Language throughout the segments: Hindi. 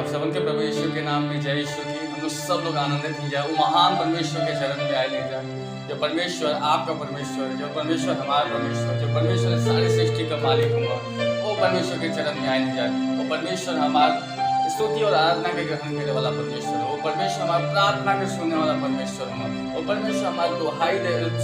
आप सबन के प्रभु यीशु के नाम में जय यीशु की। हम लोग सब लोग आनंदित हो जाए, वो महान परमेश्वर के चरण में आए ले जाए। जो परमेश्वर आपका परमेश्वर, जो परमेश्वर हमारा परमेश्वर, जो परमेश्वर सारी सृष्टि का मालिक हुआ, वो परमेश्वर के चरण में आए ले जाए। वो परमेश्वर हमारा स्तुति और आराधना के ग्रहण करने वाला परमेश्वर है। वो परमेश्वर हमारी प्रार्थना के सुनने वाला परमेश्वर है। वो परमेश्वर हमारी दुहाई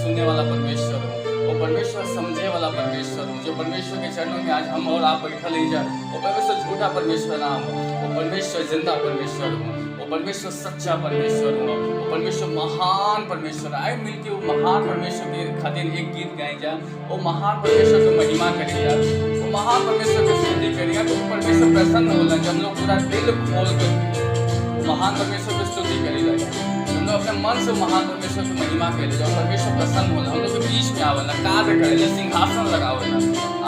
सुनने वाला परमेश्वर है। वो परमेश्वर समझे वाला परमेश्वर हो। जो परमेश्वर के चरणों में आज हम और आप बैठा ले जाए, वो परमेश्वर झूठा परमेश्वर नाम हो। वो परमेश्वर जिंदा परमेश्वर हो। वो परमेश्वर सच्चा परमेश्वर हो। वो परमेश्वर महान परमेश्वर। आए मिलके वो महान परमेश्वर के खातिर एक गीत गाए जाए। वो महान परमेश्वर की महिमा करी जाए, वो महान परमेश्वर की स्तुति करी जाए। तो परमेश्वर प्रसन्न होला जब हम लोग पूरा दिल खोल कर महान परमेश्वर की स्तुति करी जाए। हम लोग अपने मन से महान परमेश्वर की महिमा करें। जब परमेश्वर प्रसन्न होला हम लोग के बीच में आवेला, कार्य करेला, सिंहासन लगावेला।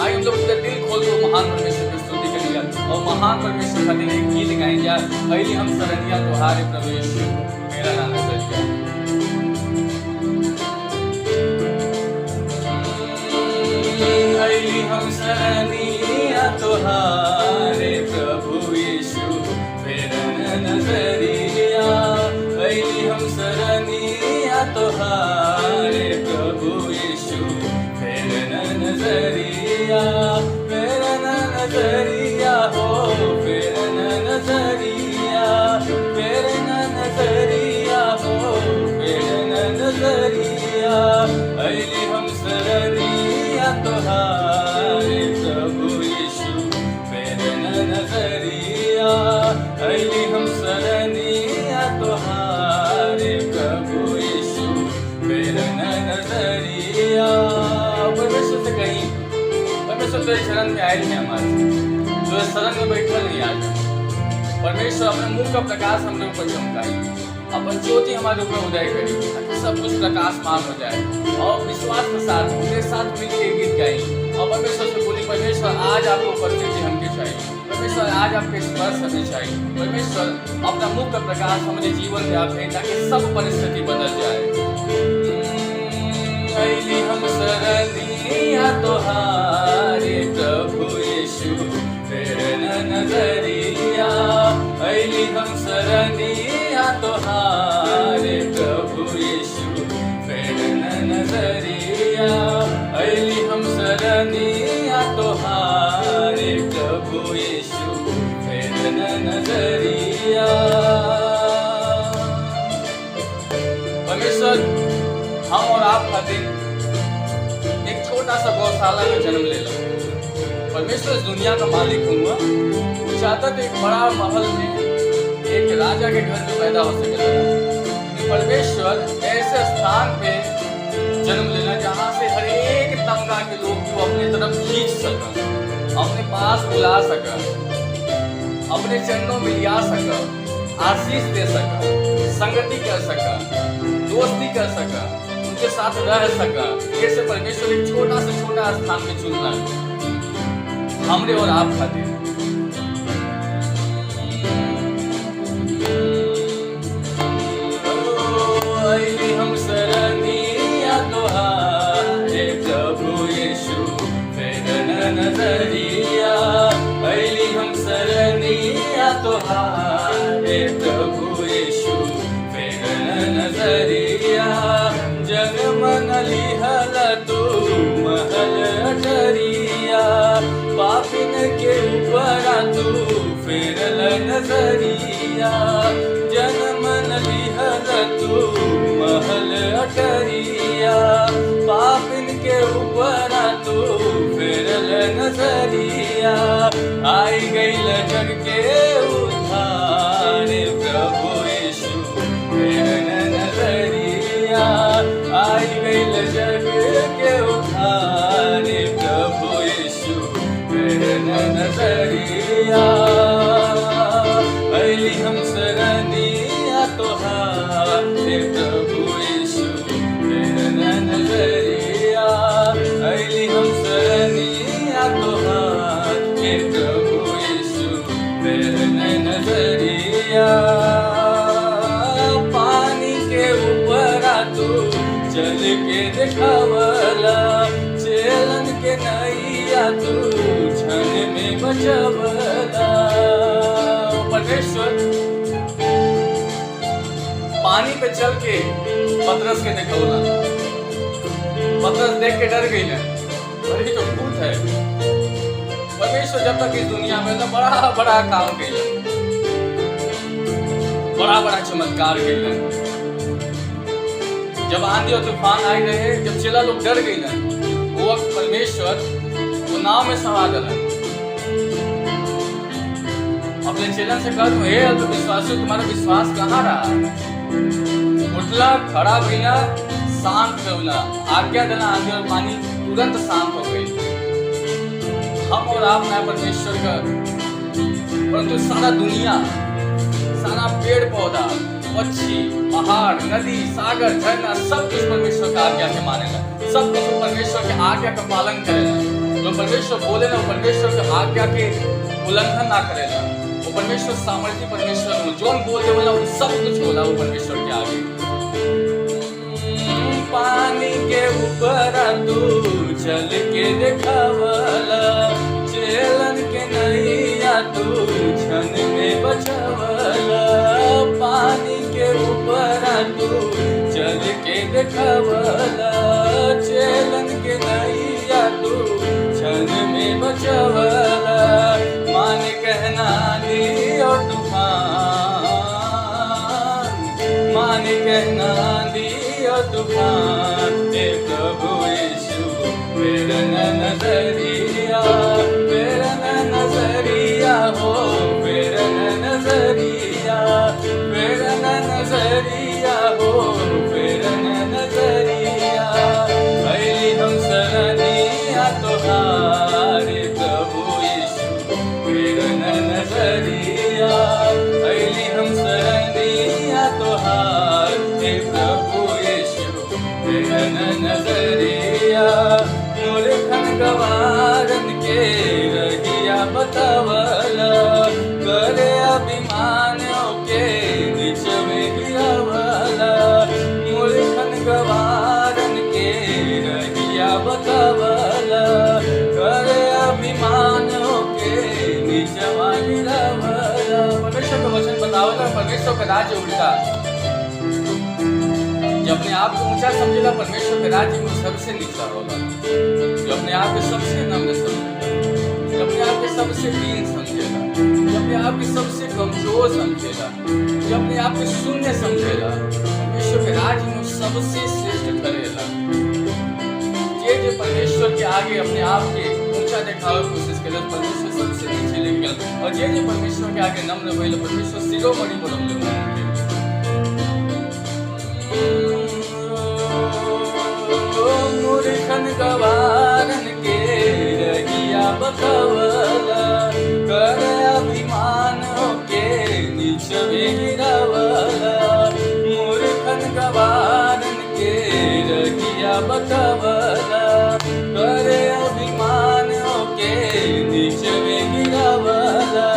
आए हम लोग पूरा दिल खोल कर महान परमेश्वर की स्तुति करी जाए और महान परमेश्वर खातिर एक गीत गाए जाए। अइली हम शरणिया तुहारे प्रभु यीशु, मेरा नाम है। अइली हम शरणिया तुहारे प्रभु यीशु, मेरा नजरिया। अइली हम शरणिया तुहारे प्रभु यीशु, मेरा नजरिया। मेरा नजरिया हो, मेरा नजरिया, मेरा नजरिया हो, मेरा नजरिया। अइली हम शरणिया तुहारे प्रभु यीशु, मेरा नजरिया। अइली हम शरणिया तुहारे प्रभु यीशु, मेरा नजरिया। परमेश्वर से कहीं परमेश्वर तेरे शरण में आए नहीं, हमारे जो शरण में बैठल नहीं आज। परमेश्वर अपने मुंह का प्रकाश हम लोग पर चमकाई, अपन ज्योति हमारे ऊपर उदय करी, ताकि सब कुछ प्रकाशमान हो जाए। और विश्वास के साथ उनके साथ मिलकर गीत गाई और परमेश्वर से बोली, परमेश्वर आज आपको उपस्थिति हमके चाहिए। परमेश्वर आज आपके स्पर्श हमें चाहिए। परमेश्वर अपना मुख का प्रकाश हमारे जीवन में आप है, ताकि सब परिस्थिति बदल जाए। अइली हम शरणिया तुहारे प्रभु यीशु, मेरा नजरिया। अइली हम शरणिया तुहारे प्रभु यीशु, मेरा नजरिया। अइली हम शरणिया तुहारे प्रभु यीशु, मेरा नजरिया। परमेश्वर हम और आप खातिर एक छोटा सा गौशाला में जन्म ले लो। परमेश्वर इस दुनिया का मालिक हुआ, वो चाहता था एक बड़ा महल में एक राजा के घर में पैदा हो सके। परमेश्वर ऐसे स्थान पे जन्म लेना जहाँ से हर एक तबका के लोग को अपनी तरफ खींच सका, अपने पास बुला सका, अपने चरणों में लिया सका, आशीष दे सका, संगति कर सका, दोस्ती कर सका, उनके साथ रह सका। ऐसे परमेश्वर एक छोटा से छोटा स्थान में चुनना हमरे और आप खातिर। अइली हम शरणिया तुहारे प्रभु यीशु, मेरा नजरिया। अइली हम शरणिया तुहारे प्रभु यीशु, मेरा नजरिया। जग मन लिहल तू महल अटरिया, पापिन के ऊपर तू फेरल नजरिया। जन मन लिहल तू महल अटरिया, पापिन के ऊपर तू फेरल नजरिया। आई गईल जग के उद्धार प्रभु यीशु, मेरा नजरिया। आई गईल जग के उद्धार प्रभु यीशु, मेरा नजरिया। अइली हम शरणिया तुहारे प्रभु यीशु, मेरा नजरिया। अइली हम शरणिया तुहारे प्रभु यीशु, मेरा नजरिया। पानी के ऊपर तू चल के दिखावला, चेलन के नैया तू क्षण में बचवला। परमेश्वर पानी पे चल के पतरस के देखौला। पतरस देख के डर गई है, अरे तो भूत है। परमेश्वर जब तक इस दुनिया में बड़ा बड़ा काम किया, बड़ा बड़ा चमत्कार किया। जब आंधी और तूफान आए रहे, जब चेला लोग डर गई ना, वो वक्त परमेश्वर वो नाव में सवार रहा। अपने चेलन से कहा, हे अल्पविश्वासी, तुम्हारा विश्वास कहाँ रहा? उठला, खड़ा भइला, शांत होना, आज्ञा देना, आंधी और पानी तुरंत शांत हो गई। हम और आप ना परमेश्वर का, परंतु सारा दुनिया, सारा पेड़ पौधा, पक्षी, पहाड़, नदी, सागर, झरना, सब कुछ परमेश्वर का आज्ञा के मानेगा। सब कुछ परमेश्वर के आज्ञा का पालन करेगा। जो परमेश्वर बोले ना, परमेश्वर के आज्ञा के उल्लंघन ना करेगा। वो परमेश्वर सामर्थ्य परमेश्वर हो, जो बोलते बोला वो सब कुछ बोला वो परमेश्वर के आगे। पानी के ऊपर तू चल के दिखावला, चेलन के नैया तू क्षण में बचावला। पानी के ऊपर तू चल के दिखावला, चेलन के नैया तू क्षण में बचावला। मान कहना दी और तूफान, मान कहना दी और तूफान। हे प्रभु यीशु मेरा नजरिया, मेरा नजरिया हो, मेरा नजरिया, मेरा नजरिया हो, मेरा नजरिया। भैली हम सरनिया तोहारे प्रभु यीशु मेरा नजरिया। भैली हम सरनिया तोहारे प्रभु यीशु मेरा नजरिया। मूर्खन गवारन के रहिया बतावला, करे अभिमानों के नीच में गिरावला। मूर्खन गवारन के रहिया बतावला, करे अभिमानों के नीच में गिरावला। परमेश्वर का वचन बतावला, परमेश्वर का राज्य उल्टा। जो अपने आप को ऊंचा समझेगा, परमेश्वर के राज्य में सबसे नीचा होगा। जो अपने आप को सबसे नम्र समझेगा, जो अपने आप को सबसे दीन समझेगा, जो अपने आप को सबसे कमजोर समझेगा, जो अपने आप को शून्य समझेगा, परमेश्वर के राज्य में सबसे श्रेष्ठ ठहरेगा। जो परमेश्वर के आगे अपने आप के ऊंचा दिखावे की कोशिश करे, परमेश्वर सबसे नीचे लेके गया। और जो परमेश्वर के आगे नम्र भइल, परमेश्वर शिरोमणि बनल। मूर्खन गवारन के रहिया बतावला, कर अभिमानों के नीच में गिरावला। मूर्खन गवारन के रहिया बतावला, कर अभिमानों के नीच में गिरावला।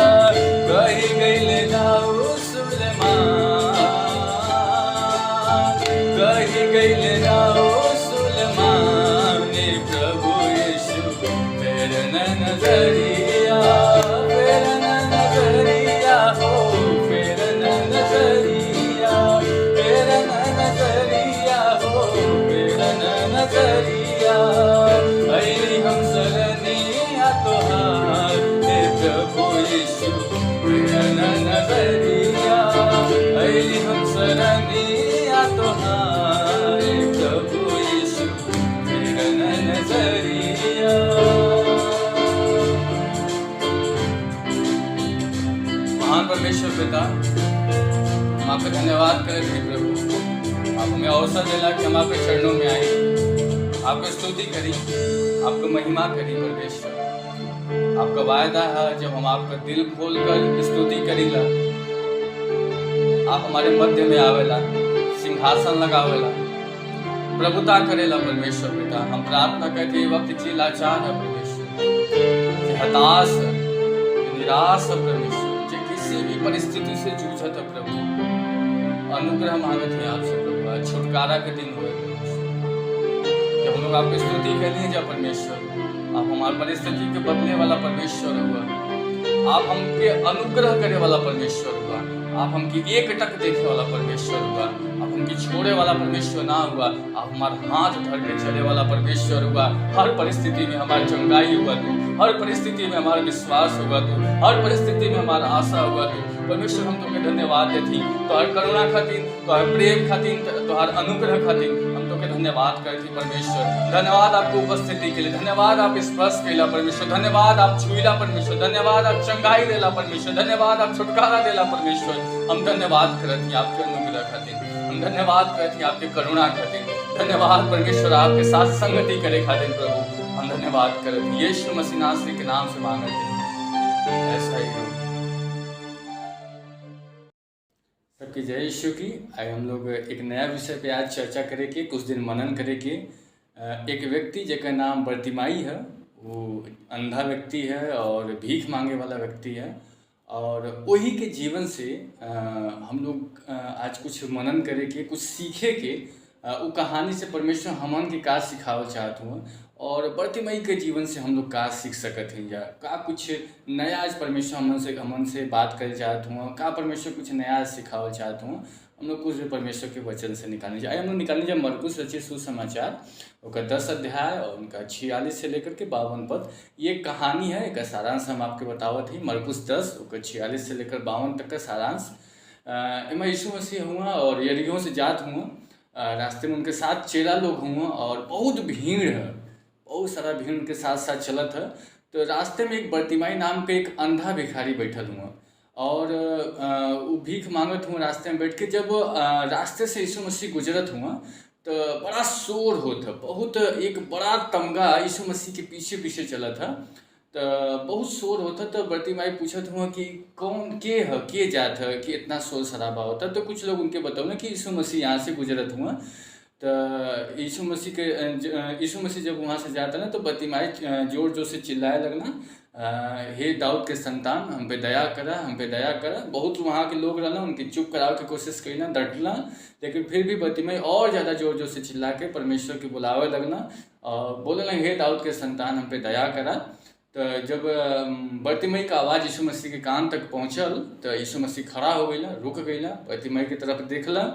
कही गइले दाऊ सुलेमान, कही गइले दाऊ नजरिया, मेरा नजरिया हो, मेरा नजरिया, मेरा नजरिया हो, मेरा नजरिया। भैली हम सरनिया तोहार, हे प्रभु यीशु मेरा नजरिया। भैली हम सरनिया तोहार, हे प्रभु यीशु मेरा नजरिया। परमेश्वर पिता, हम आपका धन्यवाद करें थे प्रभु। आप हमें अवसर देला कि हम आपके चरणों में आए, आपकी स्तुति करी, आपको महिमा करी। परमेश्वर आपका वायदा है, जब हम आपका दिल खोलकर स्तुति करीला, आप हमारे मध्य में आवेला, सिंहासन लगावेला, प्रभुता करेला। परमेश्वर पिता, हम प्रार्थना करते वक्त जी लाचार है परमेश्वर, हताश है, निराश है परमेश्वर, किसी भी परिस्थिति से जूझत है प्रभु, अनुग्रह मांगत है आपसे प्रभु। छुटकारा के दिन हुए जब हम लोग आपकी स्तुति कर लिए, जब परमेश्वर आप हमारी परिस्थिति के बदलने वाला परमेश्वर हुआ, आप हमके अनुग्रह करे वाला परमेश्वर हुआ, आप हमके एक टक देखे वाला परमेश्वर हुआ, आप हमके छोड़े वाला परमेश्वर ना हुआ, आप हमारा हाथ धर के चले वाला परमेश्वर हुआ। हर परिस्थिति में हमारी चंगाई हुआ तू, हर परिस्थिति में हमारा विश्वास हुआ तू, हर परिस्थिति में हमारा आशा हुआ तू। परमेश्वर हम तुम्हें धन्यवाद देती तोहर करुणा खातिर, तोहर प्रेम खातिर, तोहर अनुग्रह खातिर हम तुम्हें धन्यवाद करती परमेश्वर। धन्यवाद आपको उपस्थिति के लिए, धन्यवाद आप स्पर्श कैला परमेश्वर, धन्यवाद आप छुईला परमेश्वर, धन्यवाद आप चंगाई देला परमेश्वर, धन्यवाद आप छुटकारा देला परमेश्वर। हम धन्यवाद करती आपके अनुग्रह खातिर, हम धन्यवाद करती आपके करुणा खातिर, धन्यवाद परमेश्वर आपके साथ संगति करे खातिर प्रभु हम धन्यवाद करती। यीशु मसीह नासरी के नाम से मांगते ऐसा ही हो। सबकी जय यीशु की। आज हम लोग एक नया विषय पे आज चर्चा करेंगे, कुछ दिन मनन करेंगे। एक व्यक्ति जिसका नाम बर्तिमाई है, वो अंधा व्यक्ति है और भीख मांगे वाला व्यक्ति है, और वही के जीवन से हम लोग आज कुछ मनन करेंगे, कुछ सीखे के वो कहानी से परमेश्वर हमन के का सिखावल चाहत हुआ, और बर्तिमाई के जीवन से हम लोग का सीख सकत हैं, या का कुछ नया आज परमेश्वर हमन से बात करे चाहत हुआ, का परमेश्वर कुछ नया सिखावल चाहत हुआ। हम लोग कुछ परमेश्वर के वचन से निकालने जाए। हम लोग निकालने जाए मरकुस रचित सुसमाचार, उसका 10 अध्याय और उनका 46 से लेकर के 52 पद। ये कहानी है, एक सारांश हम आपके बतावत ही। मरकुस 10 उसका 46 से लेकर 52 तक का सारांश। इमा यीशु मसीह हुआ और यरीहो से जात हुआ, रास्ते में उनके साथ चेला लोग हुआ और बहुत भीड़ है, बहुत सारा भीड़ उनके साथ साथ चलत है। तो रास्ते में एक बर्तिमाई नाम के एक अंधा भिखारी बैठल हुआ, और वो भीख मांगत हुआ रास्ते में बैठ के। जब रास्ते से यीशु मसीह गुजरत हुआ तो बड़ा शोर होता, बहुत एक बड़ा तमगा यीशु मसीह के पीछे पीछे चला था, तो बहुत शोर होता। तो बर्तिमाई पूछत हुआ कि कौन के है, के जात है कि इतना शोर शराबा होता। तो कुछ लोग उनके बताओ कि यीशु मसीह यहाँ से गुजरत हुआ। तो यीशु मसीह जब वहाँ से जाता ना, तो बर्तिमाई जोर जोर से चिल्लाए लगना, हे दाऊद के संतान, हम पे दया करा, हम पे दया करा। बहुत वहाँ के लोग रहना, उनकी चुप करावे की कोशिश करना, डटला, लेकिन फिर भी बर्तिमाई और ज़्यादा जोर जोर से चिल्ला के परमेश्वर के बुलावे लगना और बोले लगे, हे दाऊद के संतान, हम पे दया करा। तो जब बर्तिमाई का आवाज़ यीशु मसीह के कान तक पहुँचल, तो यीशु मसीह खड़ा हो गईला, रुक गईला, बर्तिमाई की तरफ देखला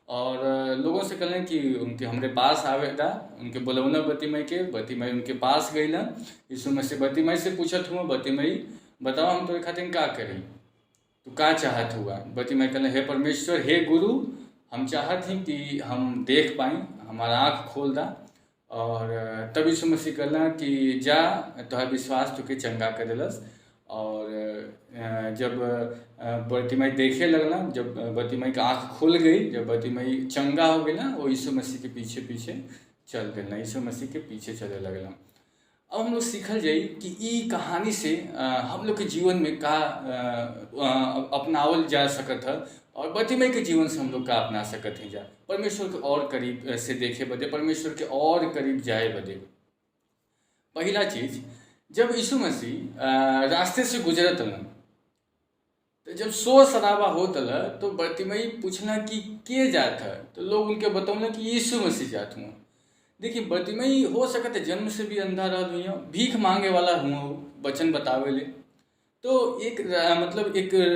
और लोगों से कहलें कि उनके हमरे पास आवेदा, उनके बुलौना बर्तिमाई उनके पास गईला। यीशु मसीह बर्तिमाई से पूछत हुआ, बर्तिमाई बताओ हम तो खातिर का करी, तो का चाहत हुआ। बर्तिमाई कहले, हे परमेश्वर, हे गुरु, हम चाहत हैं कि हम देख पाएँ, हमारा आँख खोल दा। और तब यीशु मसीह कहला कि जा, तोहर विश्वास तुके चंगा कर देलस। और जब बर्तिमाई देखे लगला, जब बर्तिमाई का आँख खुल गई, जब बर्तिमाई चंगा हो गई ना, वो यीशु मसीह के पीछे पीछे चल देना, यीशु मसीह के पीछे चले लगला। अब हम लोग सीखल जाई कि ई कहानी से हम लोग के जीवन में का अपनावल जा सकत है, और बर्तिमाई के जीवन से हम लोग का अपना सकत हैं जा, परमेश्वर के और करीब से देखे बदे, परमेश्वर के और करीब जाए बदे। पहला चीज़, जब यीशु मसीह रास्ते से गुजरत हलन, तो जब शोर शराबा होत हल, तो बर्तिमाई पूछना कि के जात है, तो लोग उनके बतौना कि यीशु मसीह जात हुआ। देखिए, बर्तिमाई हो सकता है जन्म से भी अंधा रह हुआ, भीख मांगे वाला हुआ, वचन बतावे ले, तो एक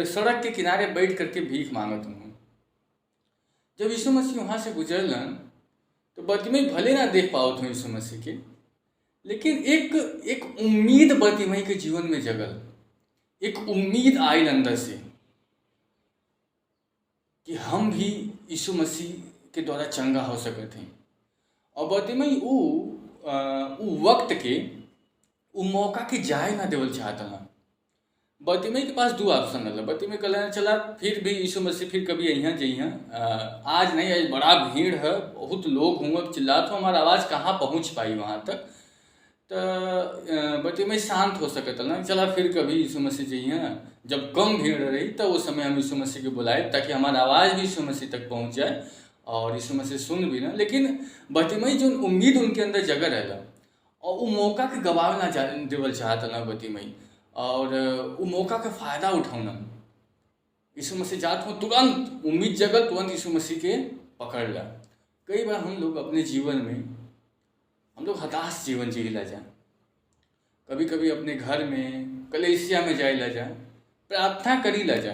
सड़क के किनारे बैठ करके भीख मांगत हुआ। जब यीशु मसीह वहाँ से गुजरलन, तो बर्तिमाई भले ना देख पावत हुआ यीशु मसीह के, लेकिन एक उम्मीद बर्तिमाई के जीवन में जगल, एक उम्मीद आयल अंदर से कि हम भी यीशु मसीह के द्वारा चंगा हो सकते हैं। और बर्तिमाई उ वक्त के उ मौका के जाए ना देवल चाहता ना। बर्तिमाई के पास 2 ऑप्शन रहा। बर्तिमाई कहला, चला फिर भी यीशु मसीह फिर कभी यहाँ जइहाँ, आज नहीं, आज बड़ा भीड़ है, बहुत लोग होंगे, चिल्लात हो, हमारा आवाज़ कहाँ पहुँच पाई वहाँ तक। तो बर्तिमाई शांत हो सकता ना, चला फिर कभी यीशु मसीह जइहाँ, जब कम भीड़ रही तो उस समय हम यीशु मसीह के बुलाए, ताकि हमारा आवाज़ भी यीशु मसीह तक पहुँच जाए और यीशु मसीह सुन भी ना। लेकिन बर्तिमाई जो उम्मीद उनके अंदर जगह रहला, और वो मौका के गवावे ना देवल चाहता ना बर्तिमाई, और वो मौका का फ़ायदा उठाना। यीशु मसीह जात हो, तुरंत उम्मीद जगल, तुरंत यीशु मसीह के पकड़ ला। कई बार हम लोग अपने जीवन में हम लोग हताश जीवन जीला जा, कभी कभी अपने घर में, कलेसिया में जाए ला जा, प्रार्थना करी ला जा,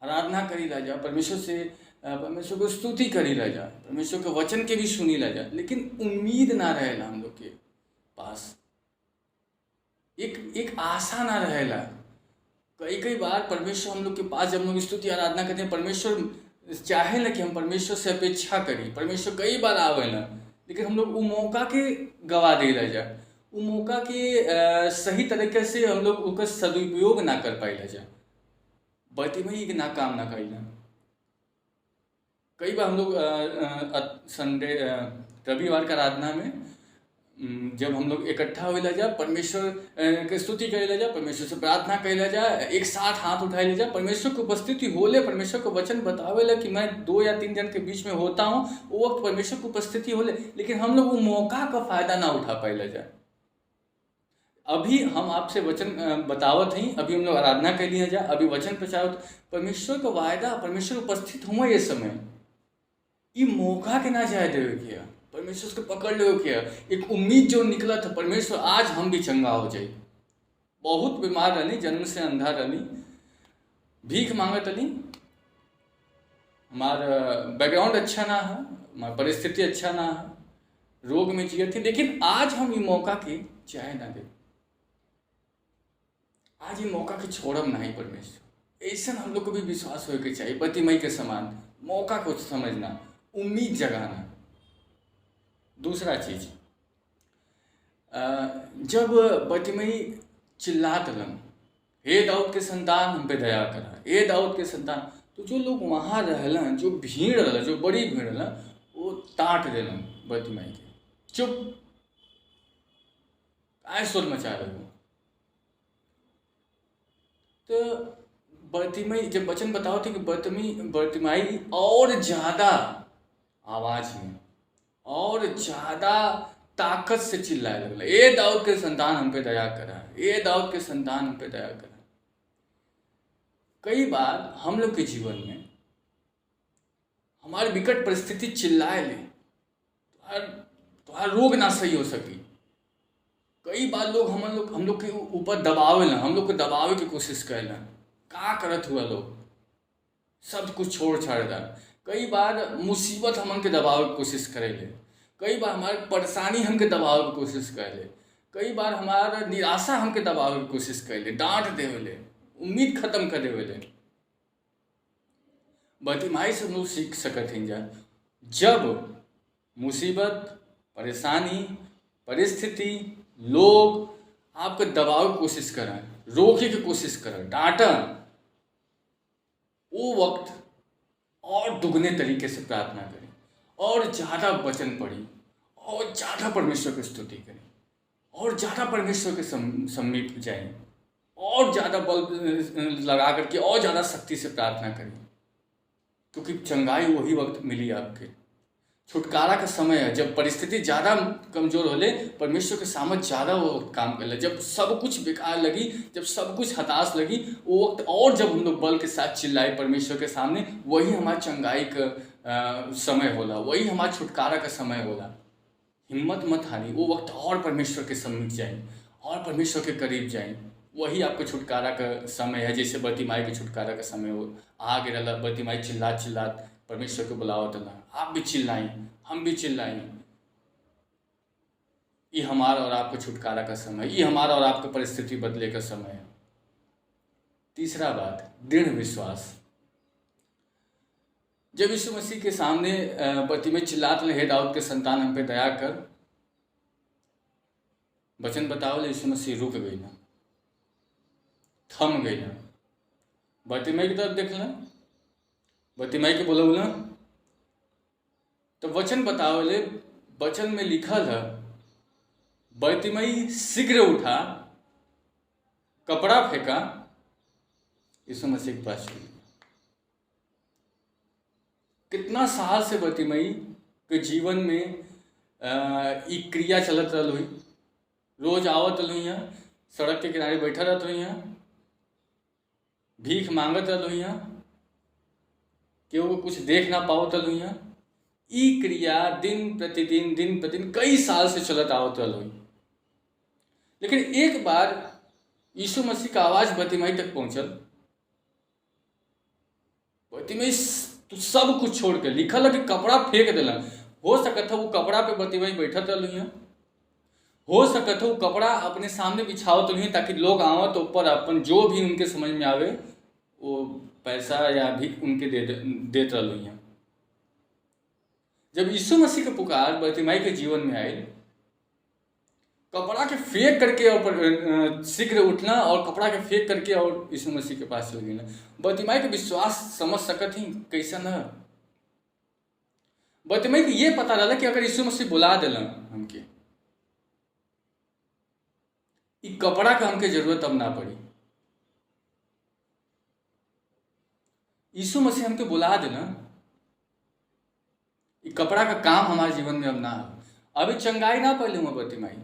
आराधना करी ला जा, परमेश्वर से परमेश्वर को स्तुति करी ला जा, परमेश्वर के वचन के भी सुनी ला जा, लेकिन उम्मीद ना रहेला हम लोग के पास, एक आशा ना रहेला। कई कई बार परमेश्वर हम लोग के पास जब हम लोग स्तुति आराधना करते हैं, परमेश्वर चाहे ना कि हम परमेश्वर से अपेक्षा करी, परमेश्वर कई बार आवे ना, लेकिन हम लोग वो मौका के गवा दे ला जा, वो मौका के सही तरीके से हम लोग उसका सदुपयोग ना कर पाए ला जा, बतिमई ना काम ना करी ना। कई बार हम लोग संडे रविवार का आराधना में जब हम लोग इकट्ठा होइला जा, परमेश्वर के स्तुति करेला जा, परमेश्वर से प्रार्थना करेला जा, एक साथ हाथ उठाए जा, परमेश्वर की उपस्थिति होले, परमेश्वर को वचन बतावेला कि मैं 2 या 3 जन के बीच में होता हूँ, वो वक्त परमेश्वर की उपस्थिति होले, लेकिन हम लोग वो मौका का फायदा ना उठा पाएला जा। अभी हम आपसे वचन बतावत हैं, अभी हम लोग आराधना कर लिया जा, अभी वचन प्रचार, परमेश्वर का वायदा, परमेश्वर उपस्थित हुआ ये समय, ये मौका के ना जाए देवे किया, परमेश्वर को पकड़ लो किया, एक उम्मीद जो निकला था, परमेश्वर आज हम भी चंगा हो जाए। बहुत बीमार रहनी, जन्म से अंधा रहनी, भीख मांगत रहनी, हमारा बैकग्राउंड अच्छा ना है, हमारी परिस्थिति अच्छा ना है, रोग में जिए थे, लेकिन आज हम ये मौका के चाहे ना दे, आज ये मौका के छोड़म नहीं परमेश्वर। ऐसा हम लोग को भी विश्वास हो के चाहिए, बतिमई के समान मौका को समझना, उम्मीद जगाना। दूसरा चीज, जब बतिमई चिल्लात लन, हे दाऊद के संतान हम पे दया करा, हे दाऊद के संतान, तो जो लोग वहाँ रहलन, जो भीड़ रहल, जो बड़ी भीड़ रहल, वो टाँट देलन बतिमई के, चुप काय शोर मचा रहे हो। तो बतिमई जब वचन बताओ थे कि बतिमाई और ज्यादा आवाज में और ज्यादा ताकत से चिल्लाए लगला, ए दाऊद के संतान हम पे दया करा, ए दाऊद के संतान हम पे दया करा। कई बार हम लोग के जीवन में हमारी विकट परिस्थिति चिल्लाए ले, तुम्हारा रोग ना सही हो सकी। कई बार लोग हम लोग के ऊपर दबावे ना, हम लोग को दबावे की कोशिश करेला, का करत हुआ लोग सब कुछ छोड़ छाड़ दा। कई बार मुसीबत हमन के दबावे की कोशिश करेले, कई बार हमारी परेशानी हमके दबावे की कोशिश करेले, कई बार हमारा निराशा हमके दबावे की कोशिश करेले, डांट देवेले, उम्मीद खत्म कर देवेले। बतिमाई से हम लोग सीख सकत हैं जा, जब मुसीबत, परेशानी, परिस्थिति, लोग आपको दबाव की कोशिश करें, रोके की कोशिश करें, डांटें, वो वक्त और दुगने तरीके से प्रार्थना करें, और ज़्यादा वचन पढ़ी, और ज़्यादा परमेश्वर की स्तुति करें, और ज़्यादा परमेश्वर के समीप जाएं, और ज़्यादा बल लगा करके और ज़्यादा शक्ति से प्रार्थना करें, क्योंकि चंगाई वही वक्त मिली आपके। छुटकारा का समय है, जब परिस्थिति ज़्यादा कमज़ोर होले, परमेश्वर के सामर्थ ज़्यादा वो काम कर ले। जब सब कुछ बेकार लगी, जब सब कुछ हताश लगी, वो वक्त और जब हम लोग बल के साथ चिल्लाए परमेश्वर के सामने, वही हमारा चंगाई का समय होला, वही हमारा छुटकारा का समय होला। हिम्मत मत हारी, वो वक्त और परमेश्वर के समीप जाए, और परमेश्वर के करीब जाए, वही आपका छुटकारा का समय है। जैसे बतिमाई के छुटकारा का समय हो, आ गिरला, बतिमाई चिल्लात चिल्लात परमेश्वर को बुलावत ना, आप भी चिल्लाएं, हम भी चिल्लाएं। ये हमारा और आपका छुटकारा का समय, ये हमारा और आपका परिस्थिति बदले का समय है। तीसरा बात, दृढ़ विश्वास। जब यीशु मसीह के सामने बतिमाई चिल्लात ले, हे दाऊद के संतान हम पे दया कर, वचन बताओ ले, यीशु मसीह रुक गई ना, थम गई ना, बतिमाई की तरफ देखना, बतिमाई के बोला तो वचन बतावले, वचन में लिखल है, बतिमाई शीघ्र उठा, कपड़ा फेंका, यीशु मसीह के पास चली। कितना साल से बतिमाई के जीवन में ये क्रिया चलत रही हुई, रोज आवत रही हैं, सड़क के किनारे बैठा रहत रही हैं, भीख मांगत रही हैं, केहू को कुछ देख ना पावत रही हैं। ई क्रिया दिन प्रतिदिन कई साल से चलत आवत रही। लेकिन एक बार यीशु मसीह का आवाज बतिमाई तक पहुंचल। बतिमाई तू सब कुछ छोड़ के, लिखल है कि कपड़ा फेंक दिलन। हो सकत है वो कपड़ा पे बतिमाई बैठत रही, हो सकत है वो कपड़ा अपने सामने बिछावत रही ताकि लोग आवत ऊपर अपन जो भी उनके समझ में आवे वो पैसा या भी उनके देत रही। जब यीशु मसीह का पुकार बतिमाई के जीवन में आए, कपड़ा के फेंक करके और शीघ्र उठना और कपड़ा के फेंक करके और यीशु मसीह के पास चल गई। बतिमाई के विश्वास समझ सकत ही कैसा न। बतिमाई को ये पता रहा कि अगर यीशु मसीह बुला दिलन हमके, ई कपड़ा का हमके जरूरत अब ना पड़ी। यीशु मसीह हमके बुला देना, ई कपड़ा का काम हमारे जीवन में अब ना हो। अभी चंगाई ना पहले हुआ बतिमाई,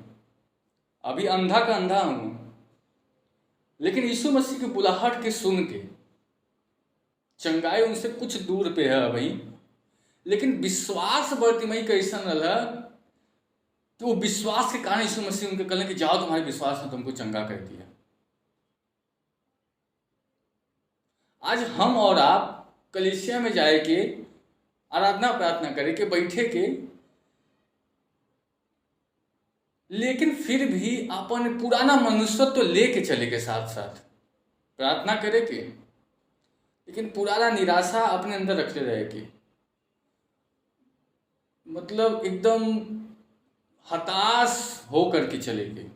अभी अंधा का अंधा हूं, लेकिन यीशु मसीह की बुलाहट के सुन के चंगाई उनसे कुछ दूर पे है अभी। लेकिन विश्वास बतिमाई कैसा रहा कि वो विश्वास के कारण यीशु मसीह उनके कहले कि जाओ तुम्हारे विश्वास ने तुमको चंगा कर दिया। आज हम और आप कलीसिया में जाए के आराधना प्रार्थना करे के, बैठे के, लेकिन फिर भी अपन पुराना मनुष्यत्व तो लेके चले के साथ साथ प्रार्थना करे के, लेकिन पुराना निराशा अपने अंदर रखते रहे के, मतलब एकदम हताश हो करके चले गए।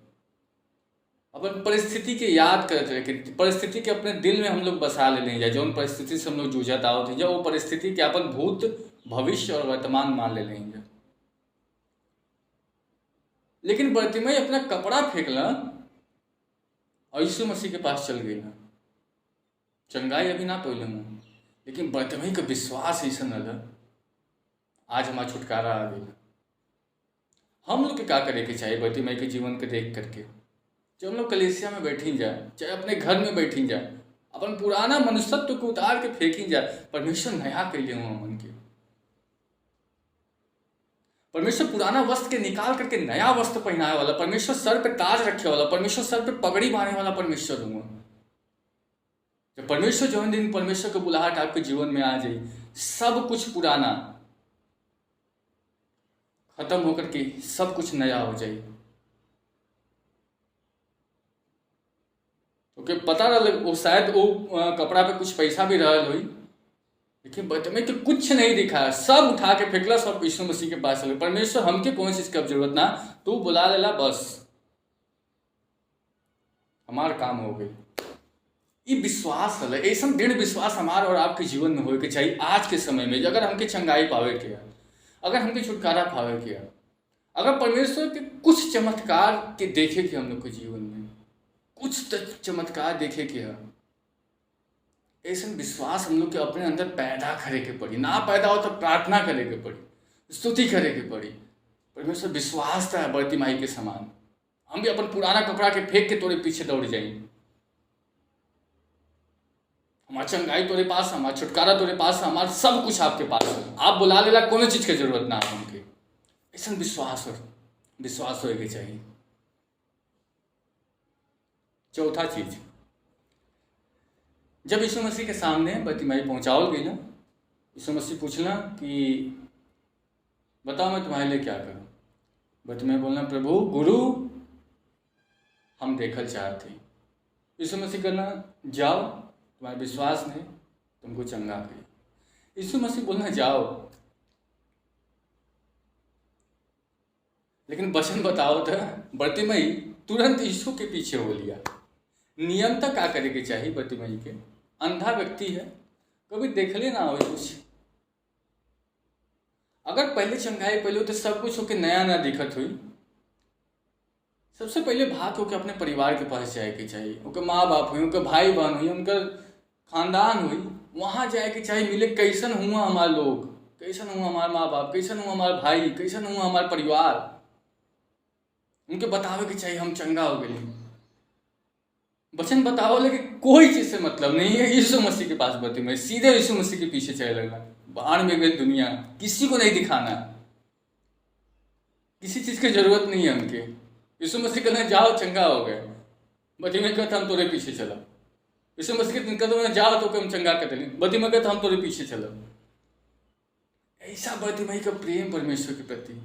अपन परिस्थिति के याद करते रहे, परिस्थिति के अपने दिल में हम लोग बसा ले लें, जो उन परिस्थिति से हम लोग जूझत आवत हैं, वो परिस्थिति के अपन भूत भविष्य और वर्तमान मान ले लेंगे। लेकिन बतिमाई अपना कपड़ा फेंकला और यीशु मसीह के पास चल गई। चंगाई अभी ना पहले हूँ, लेकिन बतिमाई का विश्वास ऐसा न, आज हमारा छुटकारा आ गया। हम लोग के क्या करे के चाहिए बतिमाई के जीवन को देख करके? जब हम लोग कलीसिया में बैठी जाए, चाहे अपने घर में बैठी जाए, अपन पुराना मनुष्यत्व को उतार के फेंकी जाए, परमेश्वर नया कैले हुआ मन के। परमेश्वर पुराना वस्त्र के निकाल करके नया वस्त्र पहनाए वाला, परमेश्वर सर पे ताज रखे वाला, परमेश्वर सर पे पगड़ी बांधने वाला परमेश्वर हुआ। जब परमेश्वर जो दिन परमेश्वर की बुलाहट आपके जीवन में आ जाए, सब कुछ पुराना खत्म होकर के सब कुछ नया हो जाए। क्योंकि पता रहा वो शायद वो कपड़ा पे कुछ पैसा भी रहा हुई, लेकिन बतिमाई तो कुछ नहीं दिखा, सब उठा के फेंकला, सब यीशु मसीह के पास चले। परमेश्वर हमके कौन चीज की जरूरत ना, तू बुला लेला बस हमार काम हो गई। ये विश्वास है, ऐसा दृढ़ विश्वास हमारे और आपके जीवन में होके चाहिए आज के समय में। अगर हमके चंगाई पावे के, अगर हमके छुटकारा पावे के, अगर परमेश्वर के कुछ चमत्कार के देखे के हम लोग के जीवन में कुछ चमत्कार देखे के है, ऐसा विश्वास हम लोग के अपने अंदर पैदा करे के पड़ी। ना पैदा हो तो प्रार्थना करे के पड़ी, स्तुति करे के पड़ी। परमेश्वर विश्वास था बतिमाई के समान। हम भी अपन पुराना कपड़ा के फेंक के तोरे पीछे दौड़ जाएंगे। हमारा चंगाई तोरे पास, हमारा छुटकारा तोरे पास, हमारा सब कुछ आपके पास है। आप बुला लेला, कोनो चीज की जरूरत ना है हमके। ऐसा विश्वास होके चाहिए। चौथा चीज, जब यीशु मसीह के सामने बतिमाई पहुंचाओल गई ना, यीशु मसीह पूछना कि बताओ मैं तुम्हारे लिए क्या करूं? बतिमाई बोलना, प्रभु गुरु हम देखल चाहते हैं। यीशु मसीह कहना, जाओ तुम्हारे विश्वास ने तुमको चंगा किया। यीशु मसीह बोलना जाओ, लेकिन वचन बताओ तो बतिमाई तुरंत यीशु के पीछे हो लिया। नियम तक क्या करे के चाहिए बतिमाई के? अंधा व्यक्ति है, कभी देखले ना हो कुछ। अगर पहले चंगाई पहले हो तो सब कुछ होके नया ना दिखत हुई। सबसे पहले भाग होके अपने परिवार के पास जाए के चाहिए। उनके माँ बाप हुई, उनके भाई बहन हुई, उनका खानदान हुई, वहाँ जाए के चाहिए। मिले कैसन हुआ हमारे लोग, कैसन हुआ हमारे माँ बाप, कैसन हुआ हमारे भाई, कैसन हुआ हमारे परिवार, उनके बतावे के चाहिए हम चंगा हो गए। वचन बताओ, लेकिन कोई चीज से मतलब नहीं है। यीशु मसीह के पास बतिमाई सीधे यीशु मसीह के पीछे चले लगा। बाहर में गई दुनिया, किसी को नहीं दिखाना, किसी चीज की जरूरत नहीं है हमके। यीशु मसीह कहना जाओ चंगा हो गए। बती में कहता हम तोरे पीछे चला, यीशु मसीह के कदम में जाओ तो हम चंगा कर देंगे, बती में कहता हम तोरे पीछे चला। ऐसा बतीमाई का प्रेम परमेश्वर के प्रति।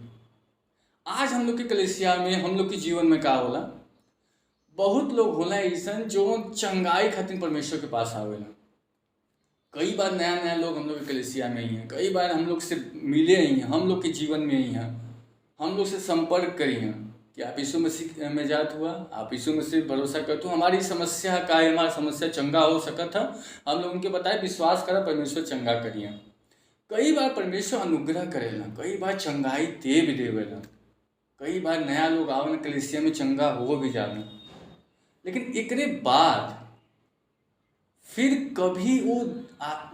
आज हम लोग के कलीसिया में, हम लोग के जीवन में का होला, बहुत लोग होला ऐसन जो चंगाई खातिर परमेश्वर के पास आवेला। कई बार नया नया लोग हम लोग के कलीसिया में ही हैं, कई बार हम लोग से मिले ही हैं, हम लोग के जीवन में ही हैं, हम लोग से संपर्क करी हैं कि आप यीशु मसीह में जात हुआ, आप यीशु मसीह भरोसा करते हो, हमारी समस्या का है, हमारी समस्या चंगा हो सका था, हम लोग उनके बताए विश्वास करा, परमेश्वर चंगा करिए। कई बार परमेश्वर अनुग्रह करेला, कई बार चंगाई दे भी देवेला, कई बार नया लोग आवन कलीसिया में चंगा हो भी जाला, लेकिन एकरे बाद फिर कभी वो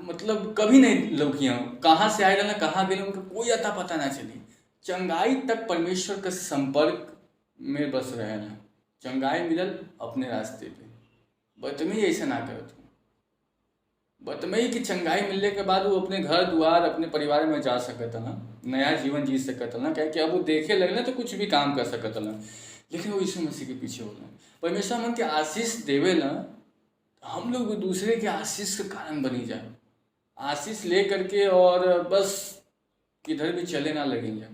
मतलब कभी नहीं लौकियाँ, कहाँ से आए ना कहाँ गए उनका कोई अता पता ना चली। चंगाई तक परमेश्वर के संपर्क में बस रहे ना, चंगाई मिलल अपने रास्ते पे। बतमई ऐसा ना करत हूँ, बतमई कि चंगाई मिलने के बाद वो अपने घर द्वार अपने परिवार में जा सकता ना, नया जीवन जी सकता ना, क्या कि अब वो देखे लगना तो कुछ भी काम कर सकता ना, लेकिन वो यीशु मसीह के पीछे होला। परमेश्वर मन के आशीष देवे ना, हम लोग दूसरे के आशीष के कारण बनी जाए, आशीष ले करके और बस किधर भी चले ना लगे जाए।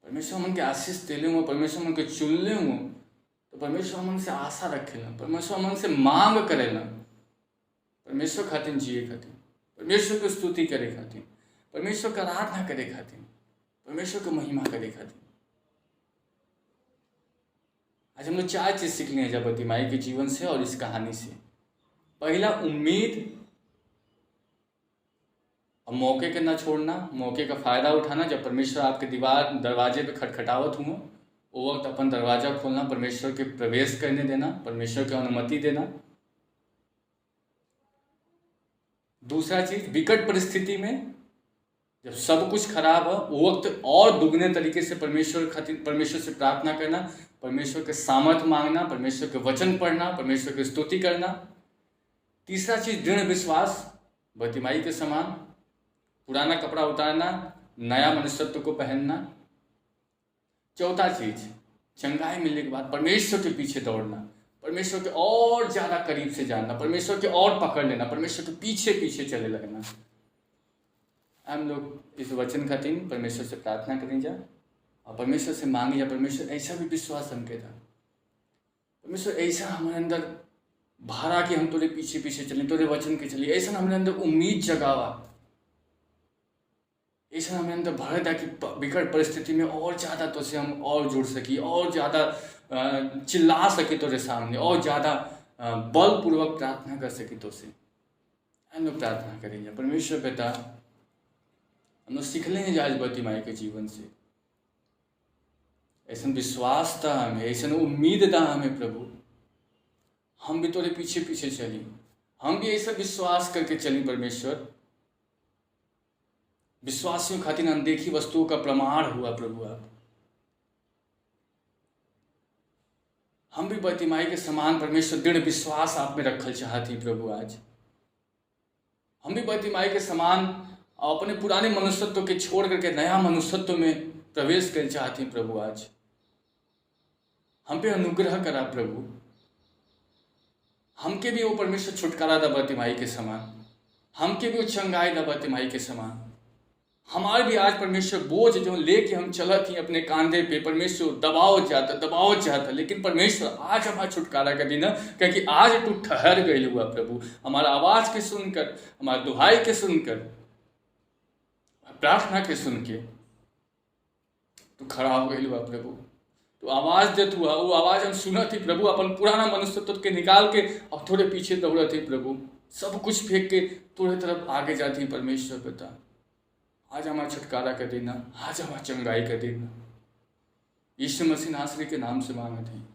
परमेश्वर मन के आशीष देले हुए, परमेश्वर मन के चुनले हुए, तो परमेश्वर मन से आशा रखेला, परमेश्वर मन से मांग करेला, परमेश्वर खातिर जिए खातिर, परमेश्वर की स्तुति करे खातिर, परमेश्वर का आराधना करे खातिर, परमेश्वर की महिमा करे खातिर। आज हम लोग 4 चीज सीख लिए हैं बतीमाई के जीवन से और इस कहानी से। पहला, उम्मीद और मौके के ना छोड़ना, मौके का फायदा उठाना। जब परमेश्वर आपके दरवाजे पे खटखटावत हुआ, वो वक्त अपन दरवाजा खोलना, परमेश्वर के प्रवेश करने देना, परमेश्वर की अनुमति देना। दूसरा चीज, विकट परिस्थिति में जब सब कुछ खराब हो, वो वक्त और दुगने तरीके से परमेश्वर से प्रार्थना करना, परमेश्वर के सामर्थ मांगना, परमेश्वर के वचन पढ़ना, परमेश्वर की स्तुति करना। तीसरा चीज, दृढ़ विश्वास, बतीमाई के समान पुराना कपड़ा उतारना, नया मनुष्यत्व को पहनना। चौथा चीज, चंगाई मिलने के बाद परमेश्वर के पीछे दौड़ना, परमेश्वर के और ज़्यादा करीब से जानना, परमेश्वर के और पकड़ लेना, परमेश्वर के पीछे पीछे चले लगना। हम लोग इस वचन खातिर परमेश्वर से प्रार्थना करें जा और परमेश्वर से मांगे जा, परमेश्वर ऐसा भी विश्वास हमके था, परमेश्वर ऐसा हमारे अंदर भरा कि हम तोरे पीछे पीछे चलें, तोरे वचन के चलिए, ऐसा हमारे अंदर उम्मीद जगावा, ऐसा हमें अंदर भर था कि विकट परिस्थिति में और ज़्यादा तो से हम और जुड़ सकी, और ज़्यादा चिल्ला सके तोरे सामने, और ज़्यादा बलपूर्वक प्रार्थना कर सके तो से। हम लोग प्रार्थना करेंगे। परमेश्वर पिता, हम लोग सीख लेंगे आज बतीमाई के जीवन से, ऐसा विश्वास था हमें, ऐसा उम्मीद था हमें प्रभु, हम भी तोरे पीछे पीछे चली, हम भी ऐसा विश्वास करके चली परमेश्वर। विश्वासियों खातिर अनदेखी वस्तुओं का प्रमाण हुआ प्रभु आप। हम भी बतीमाई के समान परमेश्वर दृढ़ विश्वास आप में रखल चाहती प्रभु। आज हम भी बतीमाई के समान अपने पुराने मनुष्यत्व के छोड़ करके नया मनुष्यत्व में प्रवेश कर चाहती प्रभु। आज हम पे अनुग्रह करा प्रभु, हमके भी वो परमेश्वर छुटकारा दा बतीमाई के समान, हमके भी वो चंगाई दा बतीमाई के समान। हमारे भी आज परमेश्वर बोझ जो लेके हम चलत ही अपने कांधे पे, परमेश्वर दबाव चाहता, लेकिन परमेश्वर आज हमारा छुटकारा कर देना, क्योंकि आज तू ठहर गई हुआ प्रभु। हमारा आवाज के सुनकर, हमारे दुहाई के सुनकर, प्रार्थना के सुन के तू खड़ा हो गई हुआ प्रभु। तो आवाज देत हुआ, वो आवाज हम सुनत ही प्रभु, अपन पुराना मनुष्यत्व के निकाल के अब थोड़े पीछे दौड़त ही प्रभु, सब कुछ फेंक के थोड़े तरफ आगे जाती परमेश्वर पिता। आज हमारा छुटकारा कर देना, आज हमारा चंगाई कर देना, यीशु मसीह नासरी के नाम से मांगते हैं,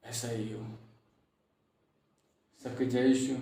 ऐसा ही हो। सबके जय यीशु।